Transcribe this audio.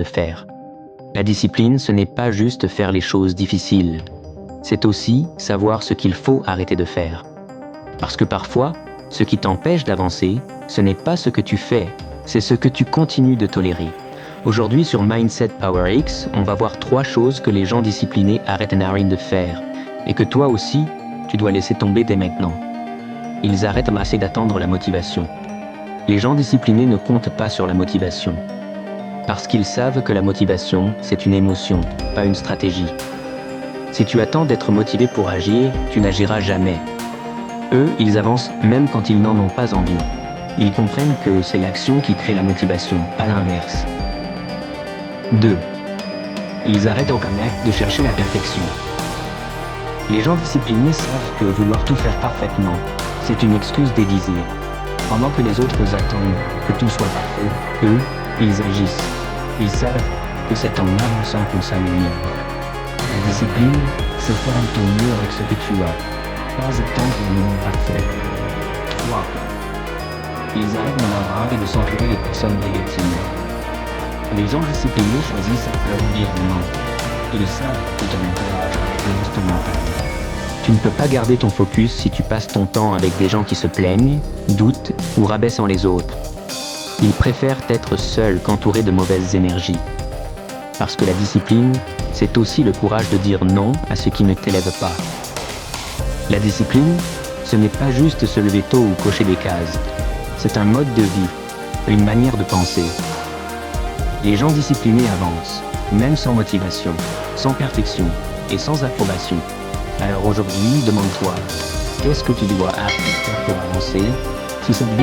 de faire. La discipline, ce n'est pas juste faire les choses difficiles. C'est aussi savoir ce qu'il faut arrêter de faire. Parce que parfois, ce qui t'empêche d'avancer, ce n'est pas ce que tu fais, c'est ce que tu continues de tolérer. Aujourd'hui sur Mindset Power X, on va voir 3 choses que les gens disciplinés arrêtent de faire, et que toi aussi, tu dois laisser tomber dès maintenant. Ils arrêtent assez d'attendre la motivation. Les gens disciplinés ne comptent pas sur la motivation. Parce qu'ils savent que la motivation, c'est une émotion, pas une stratégie. Si tu attends d'être motivé pour agir, tu n'agiras jamais. Eux, ils avancent même quand ils n'en ont pas envie. Ils comprennent que c'est l'action qui crée la motivation, pas l'inverse. 2. Ils arrêtent au Internet de chercher la perfection. Les gens disciplinés savent que vouloir tout faire parfaitement, c'est une excuse déguisée. Pendant que les autres attendent que tout soit parfait, eux, ils agissent. Ils savent que c'est en avançant qu'on s'améliore. La discipline, c'est faire de ton mieux avec ce que tu as, pas attendre le moment parfait. 3. Ils arrêtent d'en avoir et de s'entourer de personnes négatives. Les gens disciplinés choisissent leur environnement. Ils savent que ton entourage influence ton mental. Tu ne peux pas garder ton focus si tu passes ton temps avec des gens qui se plaignent, doutent ou rabaissent les autres. Ils préfèrent être seuls qu'entourés de mauvaises énergies. Parce que la discipline, c'est aussi le courage de dire non à ce qui ne t'élève pas. La discipline, ce n'est pas juste se lever tôt ou cocher des cases. C'est un mode de vie, une manière de penser. Les gens disciplinés avancent, même sans motivation, sans perfection et sans approbation. Alors aujourd'hui, demande-toi, qu'est-ce que tu dois faire pour avancer si cette